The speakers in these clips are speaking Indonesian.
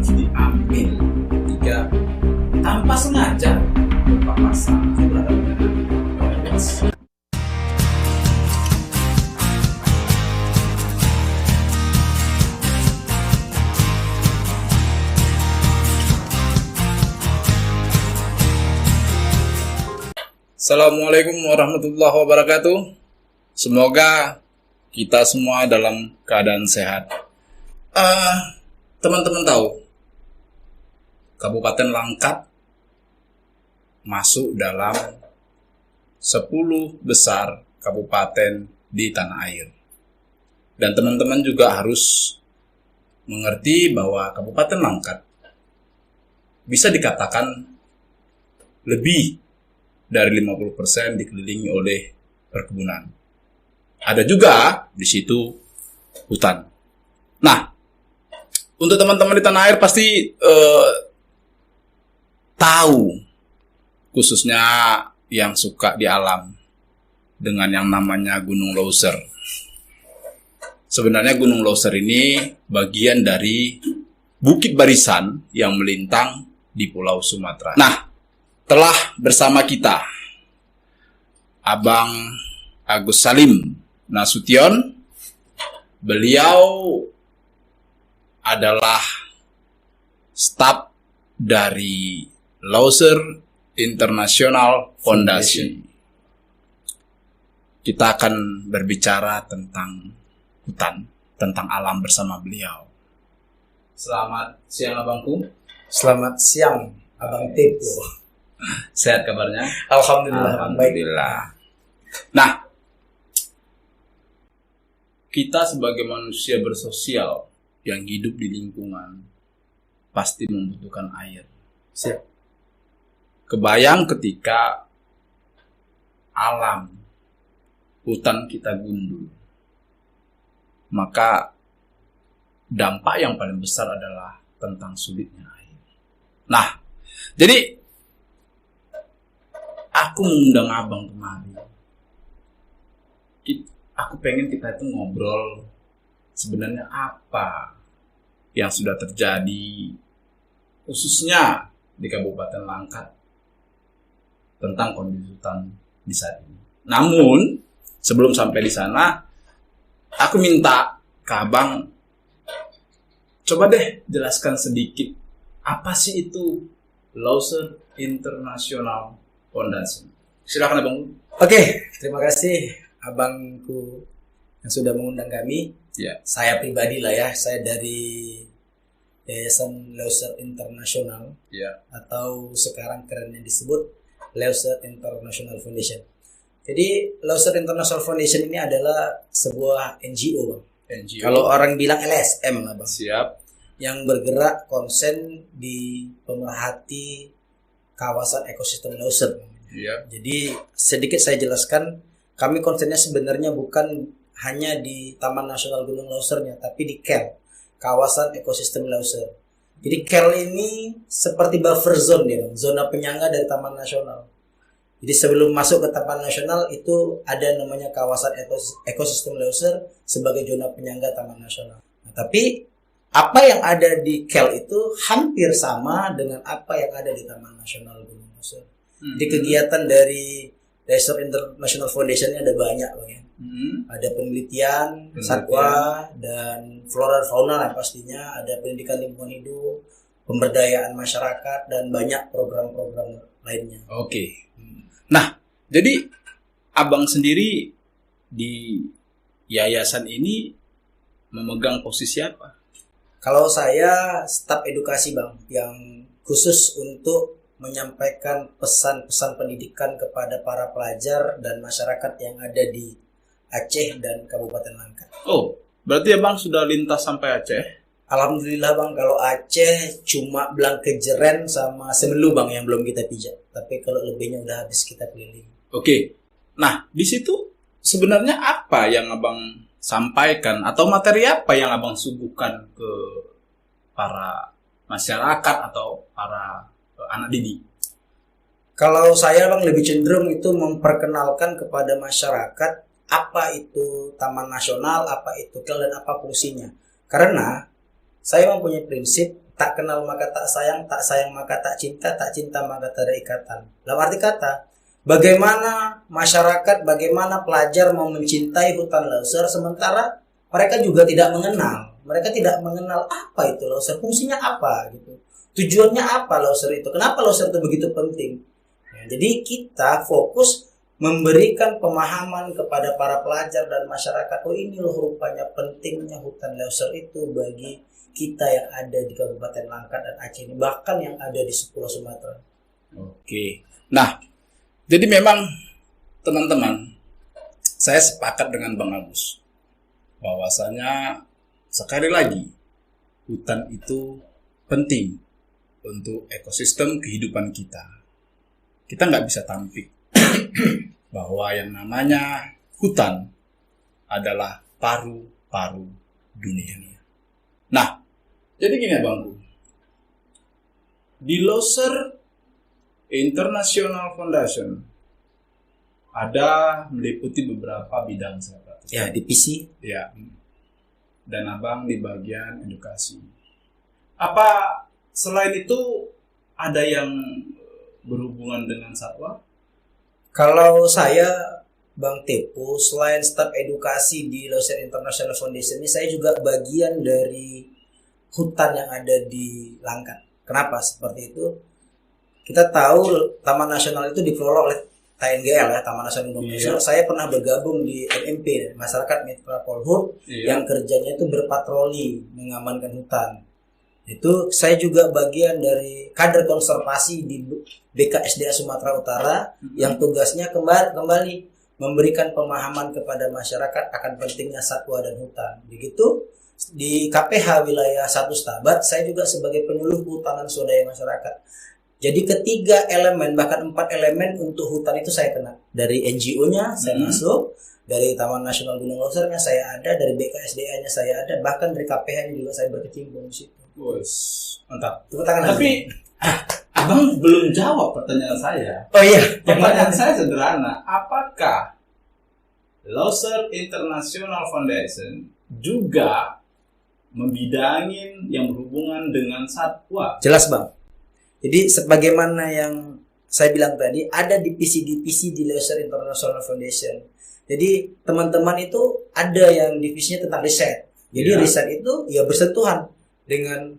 harus diambil jika tanpa sengaja berpapasan terhadap OMS. Assalamualaikum warahmatullahi wabarakatuh. Semoga kita semua dalam keadaan sehat. Teman-teman tahu, Kabupaten Langkat masuk dalam 10 besar kabupaten di tanah air. Dan teman-teman juga harus mengerti bahwa Kabupaten Langkat bisa dikatakan lebih dari 50% dikelilingi oleh perkebunan. Ada juga di situ hutan. Nah, untuk teman-teman di tanah air pasti tahu, khususnya yang suka di alam, dengan yang namanya Gunung Leuser. Sebenarnya Gunung Leuser ini bagian dari Bukit Barisan yang melintang di Pulau Sumatera. Nah, telah bersama kita Abang Agus Salim Nasution. Beliau adalah staf dari Leuser International Foundation. Kita akan berbicara tentang hutan, tentang alam bersama beliau. Selamat siang Abangku. Selamat siang Abang Tepo. Sehat kabarnya? Alhamdulillah. Nah, kita sebagai manusia bersosial yang hidup di lingkungan pasti membutuhkan air. Siap. Kebayang ketika alam hutan kita gundul, maka dampak yang paling besar adalah tentang sulitnya air. Nah, jadi aku mengundang abang kemari. Aku pengen kita itu ngobrol sebenarnya apa yang sudah terjadi khususnya di Kabupaten Langkat tentang kondisi hutan di saat ini. Namun sebelum sampai di sana, aku minta ke abang coba deh jelaskan sedikit apa sih itu Leuser International Foundation. Silakan abang. Oke, terima kasih abangku yang sudah mengundang kami. Ya. Saya pribadi lah ya, saya dari Yayasan Leuser International, Ya. atau sekarang kerennya disebut Leuser International Foundation. Jadi Leuser International Foundation ini adalah sebuah NGO, Bang. NGO. Kalau orang bilang LSM lah, Bang. Siap. Yang bergerak konsen di pemerhati kawasan ekosistem Leuser. Ya. Jadi sedikit saya jelaskan, kami konsennya sebenarnya bukan hanya di Taman Nasional Gunung Leusernya, tapi di KEL, kawasan ekosistem Leuser. Jadi KEL ini seperti buffer zone dia, zona penyangga dari Taman Nasional. Jadi sebelum masuk ke Taman Nasional itu ada namanya kawasan ekosistem Leuser sebagai zona penyangga Taman Nasional. Nah, tapi apa yang ada di KEL itu hampir sama dengan apa yang ada di Taman Nasional Gunung Leuser. Di kegiatan dari Leuser International Foundation ada banyak, Bang ya. Ada penelitian satwa dan flora dan fauna lah pastinya, ada pendidikan lingkungan hidup, pemberdayaan masyarakat, dan banyak program-program lainnya. Oke. Nah, jadi abang sendiri di yayasan ini memegang posisi apa? Kalau saya staf edukasi, Bang, yang khusus untuk menyampaikan pesan-pesan pendidikan kepada para pelajar dan masyarakat yang ada di Aceh dan Kabupaten Langkat. Oh, berarti abang sudah lintas sampai Aceh? Alhamdulillah, Bang, kalau Aceh cuma Belang Kejeren sama Semelu, Bang, yang belum kita pijak. Tapi kalau lebihnya udah habis kita keliling. Oke. Nah, di situ sebenarnya apa yang abang sampaikan atau materi apa yang abang suguhkan ke para masyarakat atau para anak didik? Kalau saya, Bang, lebih cenderung itu memperkenalkan kepada masyarakat apa itu Taman Nasional, apa itu KEL, dan apa fungsinya. Karena saya mempunyai prinsip tak kenal maka tak sayang maka tak cinta maka tak ada ikatan. Dalam arti kata, bagaimana masyarakat, bagaimana pelajar mau mencintai hutan Leuser sementara mereka juga tidak mengenal. Mereka tidak mengenal apa itu Leuser, fungsinya apa gitu. Tujuannya apa Leuser itu? Kenapa Leuser itu begitu penting? Ya, jadi kita fokus memberikan pemahaman kepada para pelajar dan masyarakat. Oh, ini loh rupanya pentingnya hutan Leuser itu bagi kita yang ada di Kabupaten Langkat dan Aceh ini, bahkan yang ada di Pulau Sumatera. Oke. Nah, jadi memang teman-teman, saya sepakat dengan Bang Agus bahwasanya sekali lagi hutan itu penting untuk ekosistem kehidupan kita. Kita nggak bisa tampik bahwa yang namanya hutan adalah paru-paru dunia. Nah, jadi gini ya Bang, di Leuser International Foundation ada meliputi beberapa bidang sahabat. Ya, divisi. Ya. Dan Abang di bagian edukasi. Apa selain itu ada yang berhubungan dengan satwa? Kalau saya Bang Tepo, selain staf edukasi di Leuser International Foundation ini, saya juga bagian dari hutan yang ada di Langkat. Kenapa seperti itu? Kita tahu Taman Nasional itu dikelola oleh TNGL ya, Taman Nasional Indonesia. Saya pernah bergabung di MMP, Masyarakat Mitra Polhut, yang kerjanya itu berpatroli mengamankan hutan. Itu saya juga bagian dari kader konservasi di BKSDA Sumatera Utara yang tugasnya kembali memberikan pemahaman kepada masyarakat akan pentingnya satwa dan hutan. Begitu di KPH wilayah 1 Stabat, saya juga sebagai penyuluh kehutanan swadaya masyarakat. Jadi ketiga elemen, bahkan 4 elemen untuk hutan itu saya kena. Dari NGO-nya saya masuk, dari Taman Nasional Gunung Leuser-nya saya ada, dari BKSDA-nya saya ada, bahkan dari KPH-nya juga saya berkecimpung di situ. Bos, mantap. Tapi Abang belum jawab pertanyaan saya. Oh iya, Pertanyaan saya sederhana. Apakah Leuser International Foundation juga membidangin yang berhubungan dengan satwa? Jelas Bang. Jadi sebagaimana yang saya bilang tadi, ada divisi-divisi di Leuser International Foundation. Jadi teman-teman itu ada yang divisinya tentang riset. Jadi riset itu ya bersentuhan dengan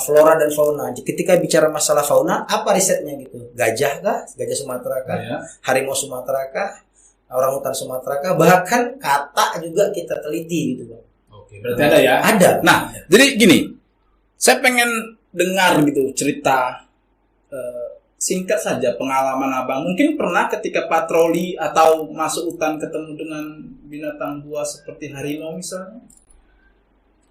flora dan fauna. Ketika bicara masalah fauna, apa risetnya gitu? Gajah kah? Gajah Sumatera kah? Harimau Sumatera kah? Orangutan Sumatera kah? Bahkan kata juga kita teliti gitu Bang. Oke, berarti ada ya? Ada. Nah, jadi gini, saya pengen dengar gitu cerita singkat saja pengalaman Abang. Mungkin pernah ketika patroli atau masuk hutan ketemu dengan binatang buas seperti harimau misalnya?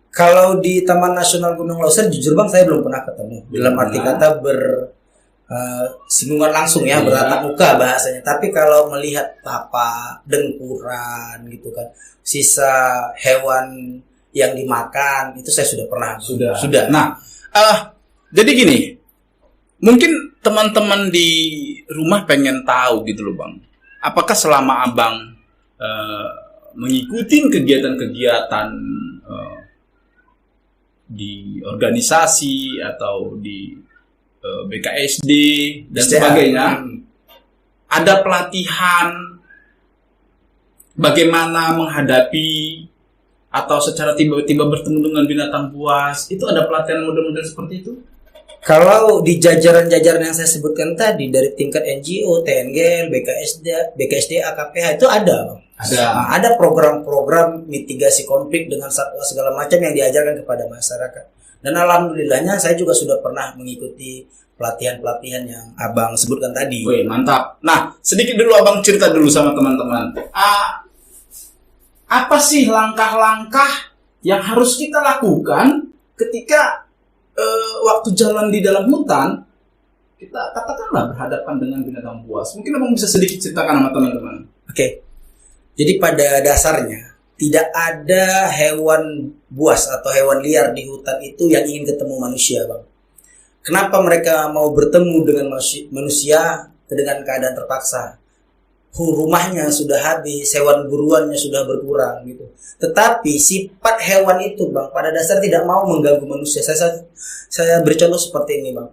Kalau di Taman Nasional Gunung Leuser, jujur Bang, saya belum pernah ketemu. Dalam arti kata bersinggungan langsung ya, bertatap muka bahasanya. Tapi kalau melihat tapak, dengkuran gitu kan, sisa hewan yang dimakan, itu saya sudah pernah. Sudah. Nah, jadi gini, mungkin teman-teman di rumah pengen tahu gitu loh Bang. Apakah selama Abang mengikuti kegiatan-kegiatan di organisasi atau di BKSD dan sebagainya, ada pelatihan bagaimana menghadapi atau secara tiba-tiba bertemu dengan binatang buas, itu ada pelatihan model-model seperti itu? Kalau di jajaran-jajaran yang saya sebutkan tadi, dari tingkat NGO, TNGL, BKSD, AKPH, itu ada. Ada program-program mitigasi konflik dengan satwa segala macam yang diajarkan kepada masyarakat. Dan alhamdulillahnya saya juga sudah pernah mengikuti pelatihan-pelatihan yang Abang sebutkan tadi. Wih, mantap. Nah, sedikit dulu Abang cerita dulu sama teman-teman. Apa sih langkah-langkah yang harus kita lakukan ketika waktu jalan di dalam hutan, kita katakanlah berhadapan dengan binatang buas? Mungkin Abang bisa sedikit ceritakan sama teman-teman. Oke. Jadi pada dasarnya tidak ada hewan buas atau hewan liar di hutan itu yang ingin ketemu manusia, Bang. Kenapa mereka mau bertemu dengan manusia dengan keadaan terpaksa? rumahnya sudah habis, hewan buruannya sudah berkurang gitu. Tetapi sifat hewan itu Bang pada dasar tidak mau mengganggu manusia. Saya beri contoh seperti ini Bang.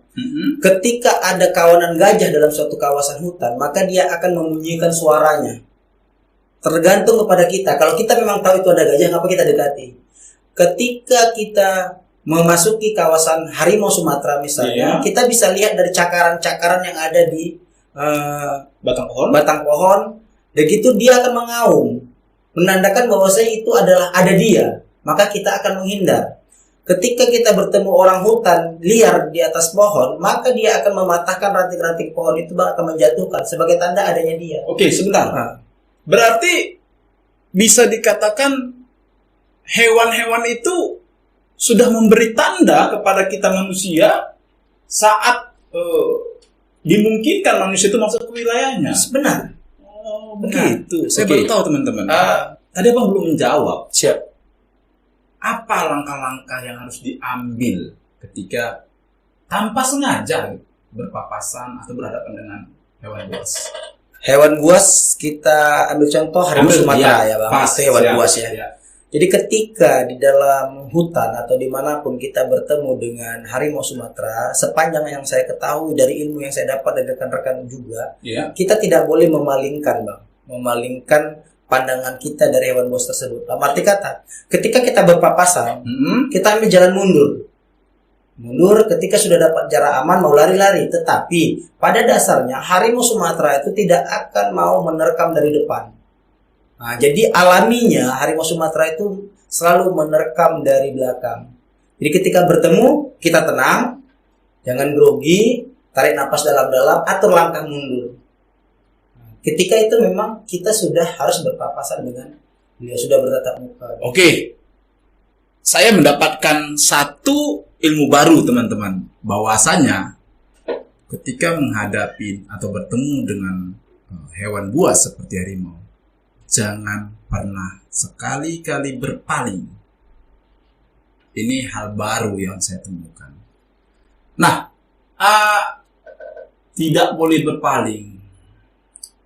Ketika ada kawanan gajah dalam suatu kawasan hutan, maka dia akan membunyikan suaranya. Tergantung kepada kita. Kalau kita memang tahu itu ada gajah, ngapa kita dekati? Ketika kita memasuki kawasan harimau Sumatera misalnya, kita bisa lihat dari cakaran-cakaran yang ada di batang pohon, begitu dia akan mengaum, menandakan bahwasanya itu adalah ada dia, maka kita akan menghindar. Ketika kita bertemu orang hutan liar di atas pohon, maka dia akan mematahkan ranting-ranting pohon itu, akan menjatuhkan sebagai tanda adanya dia. Oke, sebentar. Berarti bisa dikatakan hewan-hewan itu sudah memberi tanda kepada kita manusia saat dimungkinkan manusia itu masuk ke wilayahnya. Benar. Oh, begitu. Saya baru tahu teman-teman. Tadi Abang belum menjawab. Siap. Apa langkah-langkah yang harus diambil ketika tanpa sengaja berpapasan atau berhadapan dengan hewan buas? Hewan buas kita ambil contoh harimau Sumatera ya Bang. Itu hewan buas ya. Jadi ketika di dalam hutan atau dimanapun kita bertemu dengan harimau Sumatera, sepanjang yang saya ketahui dari ilmu yang saya dapat dari rekan-rekan juga, kita tidak boleh memalingkan Bang, pandangan kita dari hewan buas tersebut. Dalam arti kata, ketika kita berpapasan, kita ambil jalan mundur ketika sudah dapat jarak aman mau lari-lari. Tetapi pada dasarnya harimau Sumatera itu tidak akan mau menerkam dari depan. Nah, jadi alaminya harimau Sumatera itu selalu menerkam dari belakang. Jadi ketika bertemu, kita tenang, jangan grogi, tarik napas dalam-dalam, atur langkah mundur. Ketika itu memang kita sudah harus berpapasan dengan beliau, sudah bertatap muka. Oke, saya mendapatkan satu ilmu baru teman-teman, bahwasanya ketika menghadapi atau bertemu dengan hewan buas seperti harimau, jangan pernah sekali-kali berpaling. Ini hal baru yang saya temukan. Nah, tidak boleh berpaling.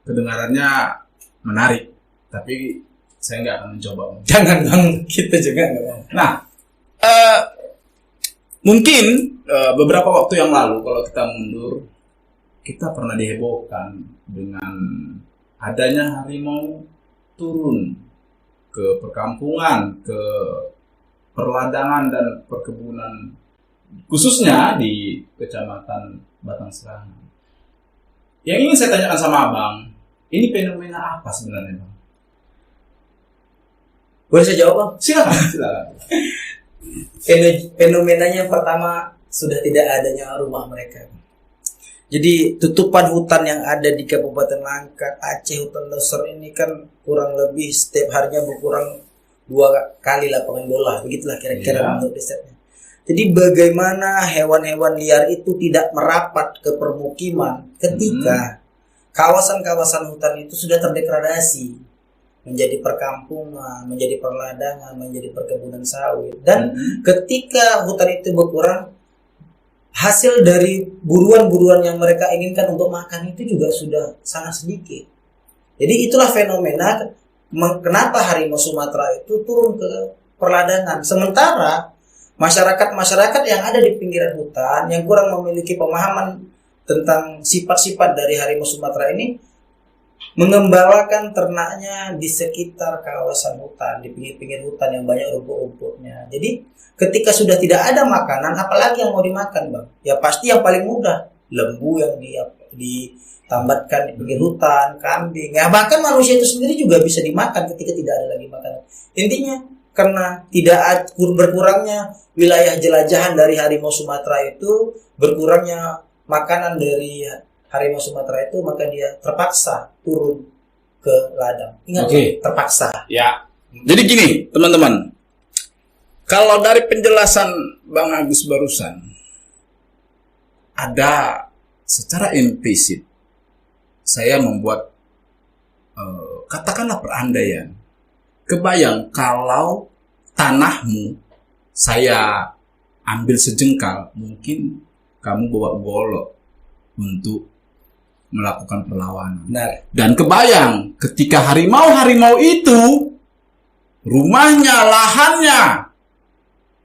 Kedengarannya menarik, tapi saya nggak akan mencoba. Jangan Bang, kita juga nggak mau. Nah, mungkin beberapa waktu yang lalu kalau kita mundur, kita pernah dihebohkan dengan adanya harimau turun ke perkampungan, ke perladangan dan perkebunan, khususnya di Kecamatan Batang Serangan. Yang ingin saya tanyakan sama Abang, ini fenomena apa sebenarnya Bang? Boleh saya jawab Bang? Silakan. Fenomenanya pertama sudah tidak adanya rumah mereka. Jadi tutupan hutan yang ada di Kabupaten Langkat, Aceh, hutan Loser ini kan kurang lebih setiap harinya berkurang 2 kali lapangan bola. Begitulah kira-kira untuk risetnya. Jadi bagaimana hewan-hewan liar itu tidak merapat ke permukiman ketika kawasan-kawasan hutan itu sudah terdegradasi menjadi perkampungan, menjadi perladangan, menjadi perkebunan sawit. Dan ketika hutan itu berkurang, hasil dari buruan-buruan yang mereka inginkan untuk makan itu juga sudah sangat sedikit. Jadi itulah fenomena kenapa harimau Sumatera itu turun ke perladangan. Sementara masyarakat-masyarakat yang ada di pinggiran hutan yang kurang memiliki pemahaman tentang sifat-sifat dari harimau Sumatera ini mengembalakan ternaknya di sekitar kawasan hutan, di pinggir-pinggir hutan yang banyak rumput-rumputnya. Jadi ketika sudah tidak ada makanan, apalagi yang mau dimakan Bang? Ya pasti yang paling mudah, lembu yang ditambatkan di pinggir hutan, kambing. Ya bahkan manusia itu sendiri juga bisa dimakan ketika tidak ada lagi makanan. Intinya karena tidak berkurangnya wilayah jelajahan dari harimau Sumatera itu, berkurangnya makanan dari harimau Sumatera itu, maka dia terpaksa turun ke ladang. Ingat, terpaksa. Ya. Jadi gini, teman-teman. Kalau dari penjelasan Bang Agus barusan, ada secara implisit saya membuat katakanlah perandaian. Kebayang kalau tanahmu saya ambil sejengkal, mungkin kamu bawa golok untuk melakukan perlawanan. Benar. Dan kebayang ketika harimau-harimau itu rumahnya, lahannya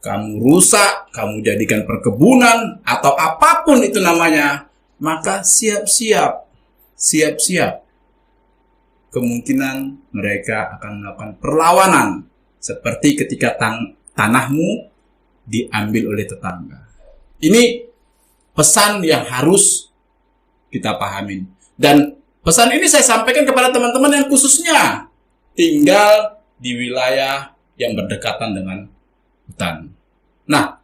kamu rusak, kamu jadikan perkebunan atau apapun itu namanya, maka siap-siap kemungkinan mereka akan melakukan perlawanan seperti ketika tanahmu diambil oleh tetangga. Ini pesan yang harus kita pahamin. Dan pesan ini saya sampaikan kepada teman-teman yang khususnya tinggal di wilayah yang berdekatan dengan hutan. Nah,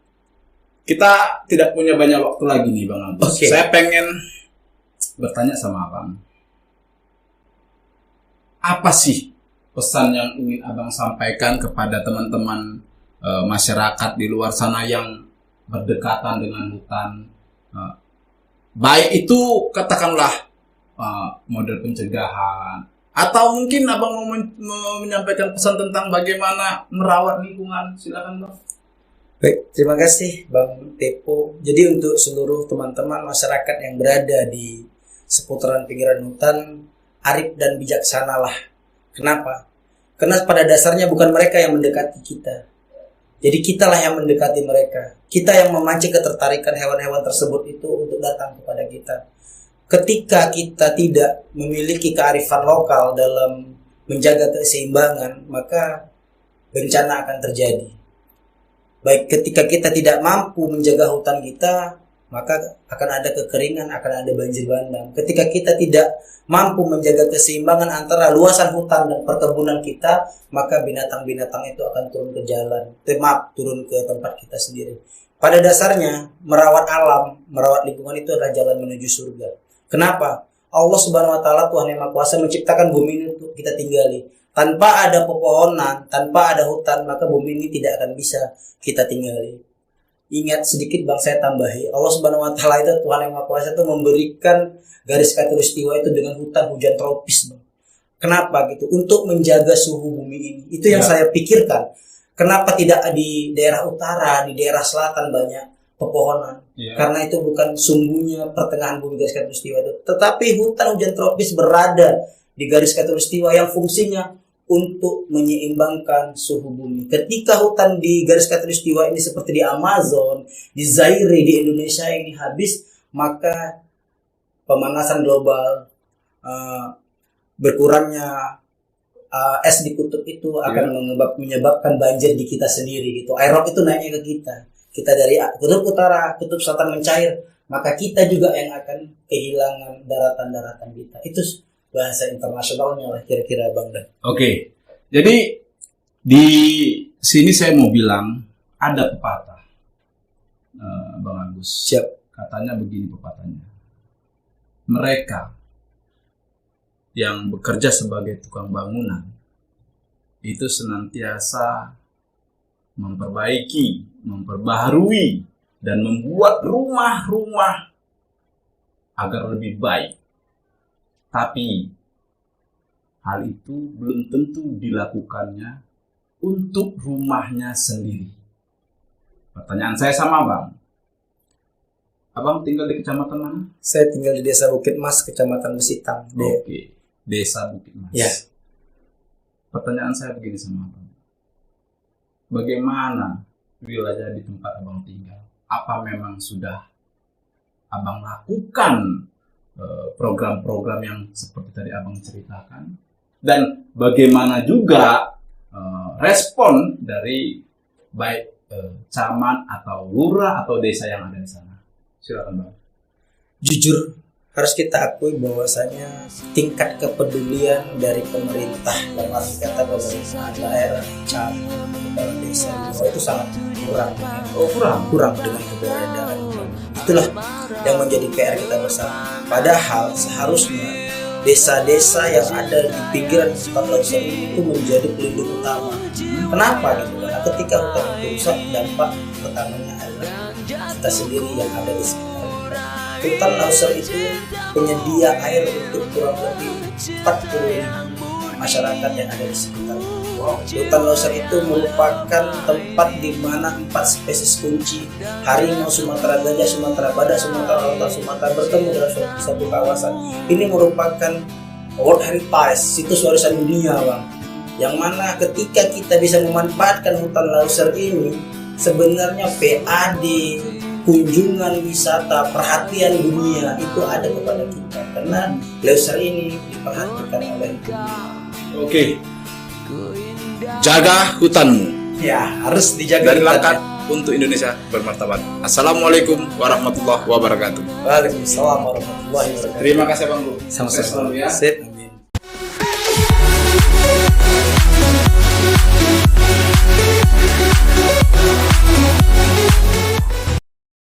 kita tidak punya banyak waktu lagi nih Bang Agus. Okay. Saya pengen bertanya sama Abang. Apa sih pesan yang ingin Abang sampaikan kepada teman-teman masyarakat di luar sana yang berdekatan dengan hutan? Baik itu katakanlah model pencegahan, atau mungkin Abang mau menyampaikan pesan tentang bagaimana merawat lingkungan. Silakan Bang. Baik, terima kasih Bang Tepo. Jadi untuk seluruh teman-teman masyarakat yang berada di seputaran pinggiran hutan, arif dan bijaksanalah. Kenapa? Karena pada dasarnya bukan mereka yang mendekati kita. Jadi kitalah yang mendekati mereka. Kita yang memancing ketertarikan hewan-hewan tersebut itu untuk datang kepada kita. Ketika kita tidak memiliki kearifan lokal dalam menjaga keseimbangan, maka bencana akan terjadi. Baik ketika kita tidak mampu menjaga hutan kita, maka akan ada kekeringan, akan ada banjir bandang. Ketika kita tidak mampu menjaga keseimbangan antara luasan hutan dan perkebunan kita, maka binatang-binatang itu akan turun ke jalan, turun ke tempat kita sendiri. Pada dasarnya, merawat alam, merawat lingkungan itu adalah jalan menuju surga. Kenapa? Allah Subhanahu wa Ta'ala, Tuhan Yang Maha Kuasa, menciptakan bumi ini untuk kita tinggali. Tanpa ada pepohonan, tanpa ada hutan, maka bumi ini tidak akan bisa kita tinggali. Ingat sedikit Bang, saya tambahi, Allah Subhanahu wa Ta'ala itu, Tuhan Yang Maha Kuasa itu memberikan garis khatulistiwa itu dengan hutan hujan tropis, Bang. Kenapa gitu? Untuk menjaga suhu bumi ini. Itu yang saya pikirkan. Kenapa tidak di daerah utara, di daerah selatan banyak pepohonan? Karena itu bukan sumbunya pertengahan bumi garis khatulistiwa itu. Tetapi hutan hujan tropis berada di garis khatulistiwa yang fungsinya untuk menyeimbangkan suhu bumi. Ketika hutan di garis khatulistiwa ini seperti di Amazon, di Zaire, di Indonesia ini habis, maka pemanasan global, berkurangnya es di kutub itu akan menyebabkan banjir di kita sendiri gitu. Air itu naiknya ke kita. Kita dari kutub utara, kutub selatan mencair, maka kita juga yang akan kehilangan daratan-daratan kita. Itu bahasa internasionalnya lah kira-kira Bang Dan. Oke. Jadi di sini saya mau bilang ada pepatah, Bang Agus. Siap. Katanya begini pepatahnya. Mereka yang bekerja sebagai tukang bangunan itu senantiasa memperbaiki, memperbaharui, dan membuat rumah-rumah agar lebih baik. Tapi hal itu belum tentu dilakukannya untuk rumahnya sendiri. Pertanyaan saya sama Bang. Abang tinggal di kecamatan mana? Saya tinggal di Desa Bukit Mas, Kecamatan Besitang. Oke, Desa Bukit Mas. Ya. Pertanyaan saya begini sama Abang. Bagaimana wilayah di tempat Abang tinggal? Apa memang sudah Abang lakukan program-program yang seperti tadi Abang ceritakan? Dan bagaimana juga respon dari baik camat atau lurah atau desa yang ada di sana? Silakan Bang. Jujur harus kita akui bahwasanya tingkat kepedulian dari pemerintah, dalam arti kata pemerintah daerah, camat, kepala desa itu sangat kurang. Kurang dengan keberadaan. Itulah yang menjadi PR kita bersama. Padahal seharusnya desa-desa yang ada di pinggiran hutan leuser itu menjadi pelindung utama. Kenapa gitu? Karena ketika hutan itu rusak, dampak pertamanya adalah kita sendiri yang ada di sekitar. Hutan leuser itu penyedia air untuk kurang lebih 40 masyarakat yang ada di sekitar. Hutan Lauser itu merupakan tempat di mana 4 spesies kunci harimau Sumatera gajah, Sumatera badak, Sumatera lautan, Sumatera bertemu dalam satu kawasan. Ini merupakan World Heritage, situs warisan dunia, Bang. Yang mana ketika kita bisa memanfaatkan hutan Lauser ini, sebenarnya PAD, kunjungan wisata, perhatian dunia itu ada kepada kita karena Lauser ini diperhatikan oleh dunia. Oke. Jaga hutanmu. Ya, harus dijaga Dari hutannya. Langkat untuk Indonesia bermartabat. Assalamualaikum warahmatullahi wabarakatuh. Waalaikumsalam warahmatullahi wabarakatuh. Terima kasih Bang Bro. Sama-sama. Sukses selalu ya. Sip.